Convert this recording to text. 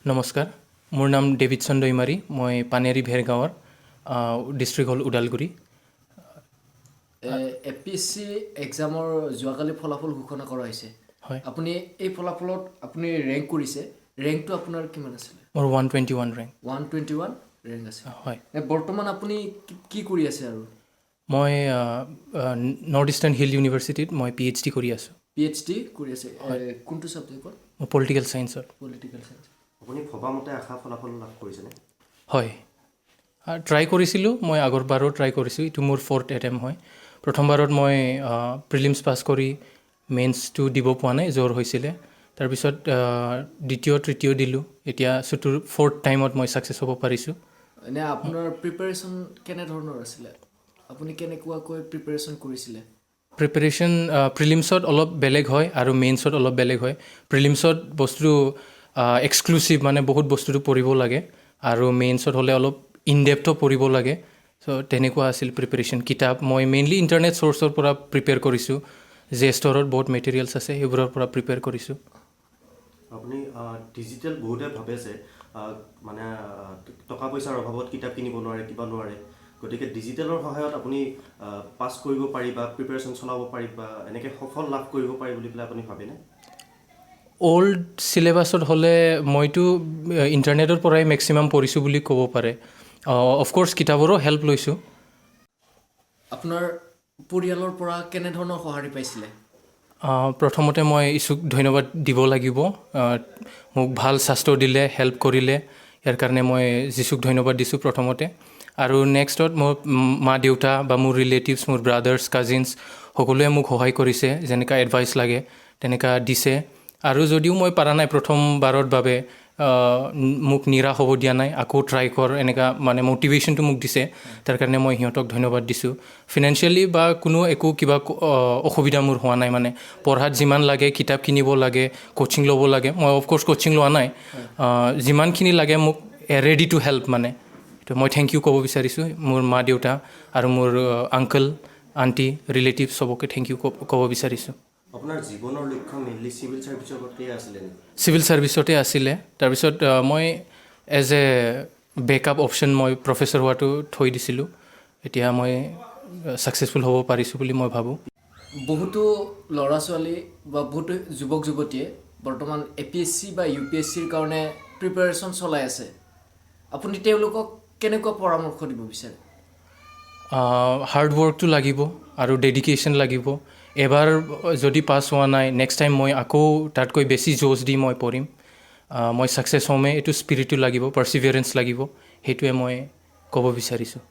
নমস্কাৰ, মোৰ নাম ডেভিডson দৈমাৰী। মই পানেৰী ভেৰগাঁৱৰ, ডিষ্ট্ৰিক্ট হ'ল ওদালগুৰি। APSC এক্সামৰ যোৱাকালি ফলাফল ঘোষণা কৰা হৈছে। হয়, আপুনি এই ফলাফলত আপুনি ৰেংক কৰিছে, ৰেংকটো আপোনাৰ কিমান আছিলে? মোৰ 121 ৰেংক। 121 ৰেংক আছে। হয়, বৰ্তমান আপুনি কি কৰি আছে আৰু? মই নৰ্থ ইষ্টাৰ্ণ হিল ইউনিভাৰ্চিটিত মই PhD কৰি আছোঁ। PhD কৰি আছে কোনটো ছাবজেক্টত? মই পলিটিকেল ছায়েন্সত। Political science. আপুনি ভবামতে আশা ফলাফল লাভ কৰিছেনে? হয়, ট্ৰাই কৰিছিলোঁ। মই আগৰবাৰো ট্ৰাই কৰিছোঁ। এইটো মোৰ 4th এটেম্প হয়। প্ৰথমবাৰত মই প্ৰিলিমছ পাছ কৰি মেইনছটো দিব পোৱা নাই, জ্বৰ হৈছিলে। তাৰপিছত দ্বিতীয় তৃতীয় দিলোঁ। এতিয়া 4th টাইমত মই ছাকচেছ হ'ব পাৰিছোঁ। এনে আপোনাৰ প্ৰিপাৰেশ্যন কেনেধৰণৰ আছিলে? আপুনি কেনেকুৱাকৈ প্ৰিপাৰেশ্যন কৰিছিলে? প্ৰিপাৰেশ্যন প্ৰিলিমছত অলপ বেলেগ হয় আৰু মেইনছত অলপ বেলেগ হয়। প্ৰিলিমছত বস্তুটো এক্সক্লুচিভ, মানে বহুত বস্তুটো পঢ়িব লাগে, আৰু মেইনছত হ'লে অলপ ইনডেপ্থো পঢ়িব লাগে। চ' তেনেকুৱা আছিল প্ৰিপাৰেশ্যন। কিতাপ মই মেইনলি ইণ্টাৰনেট চ'ৰ্চৰ পৰা প্ৰিপেয়াৰ কৰিছোঁ। ষ্টৰত বহুত মেটেৰিয়েলছ আছে, সেইবোৰৰ পৰা প্ৰিপেয়াৰ কৰিছোঁ। আপুনি ডিজিটেল বহুতে ভাবে যে মানে টকা পইচাৰ অভাৱত কিতাপ কিনিব নোৱাৰে, কিবা নোৱাৰে, গতিকে ডিজিটেলৰ সহায়ত আপুনি পাছ কৰিব পাৰি বা প্ৰিপাৰেশ্যন চলাব পাৰি বা এনেকৈ সফল লাভ কৰিব পাৰি বুলি পেলাই আপুনি ভাবেনে? অল্ড চিলেবাছত হ'লে মইতো ইণ্টাৰনেটৰ পৰাই মেক্সিমাম পঢ়িছোঁ বুলি ক'ব পাৰে। অফক'ৰ্ছ কিতাপৰো হেল্প লৈছোঁ। আপোনাৰ পৰিয়ালৰ পৰা কেনেধৰণৰ সঁহাৰি পাইছিলে? প্ৰথমতে মই ইছুক ধন্যবাদ দিব লাগিব। মোক ভাল স্বাস্থ্য দিলে, হেল্প কৰিলে, ইয়াৰ কাৰণে মই যীচুক ধন্যবাদ দিছোঁ প্ৰথমতে। আৰু নেক্সটত মোৰ মা দেউতা বা মোৰ ৰিলেটিভছ, মোৰ ব্ৰাদাৰ্ছ, কাজিনছ সকলোৱে মোক সহায় কৰিছে। যেনেকুৱা এডভাইচ লাগে তেনেকুৱা দিছে। আৰু যদিও মই পাৰা নাই প্ৰথমবাৰৰ বাবে, মোক নিৰাশ হ'ব দিয়া নাই, আকৌ ট্ৰাই কৰ, এনেকুৱা মানে মটিভেশ্যনটো মোক দিছে। তাৰ কাৰণে মই সিহঁতক ধন্যবাদ দিছোঁ। ফিনেন্সিয়েলি বা কোনো একো কিবা অসুবিধা মোৰ হোৱা নাই। মানে পঢ়াত যিমান লাগে, কিতাপ কিনিব লাগে, কোচিং ল'ব লাগে, মই অফক'ৰ্ছ কোচিং লোৱা নাই। যিমানখিনি লাগে মোক ৰেডি টু হেল্প, মানে তো মই থেংক ইউ ক'ব বিচাৰিছোঁ মোৰ মা দেউতা আৰু মোৰ আংকল আণ্টি ৰিলেটিভ চবকে থেংক ইউ ক'ব বিচাৰিছোঁ। আপোনাৰ জীৱনৰ লক্ষ্য মেইনলি চিভিল ছাৰ্ভিচতে আছিলে নেকি? চিভিল ছাৰ্ভিচতে আছিলে। তাৰপিছত মই এজ এ বেকআপ অপশ্যন মই প্ৰফেচৰ হোৱাটো থৈ দিছিলোঁ। এতিয়া মই ছাকচেছফুল হ'ব পাৰিছোঁ বুলি মই ভাবোঁ। বহুতো ল'ৰা ছোৱালী বা বহুতো যুৱক যুৱতীয়ে বৰ্তমান APSC বা UPSCৰ কাৰণে প্ৰিপাৰেশ্যন চলাই আছে। আপুনি তেওঁলোকক কেনেকুৱা পৰামৰ্শ দিব বিচাৰে? হাৰ্ড ৱৰ্কটো লাগিব আৰু ডেডিকেশ্যন লাগিব। এবাৰ যদি পাছ হোৱা নাই, নেক্সট টাইম মই আকৌ তাতকৈ বেছি জোচ দি মই পঢ়িম। মই ছাকচেছ হ'মেই, এইটো স্পিৰিটটো লাগিব, পাৰ্চিভিয়াৰেঞ্চ লাগিব। সেইটোৱে মই ক'ব বিচাৰিছোঁ।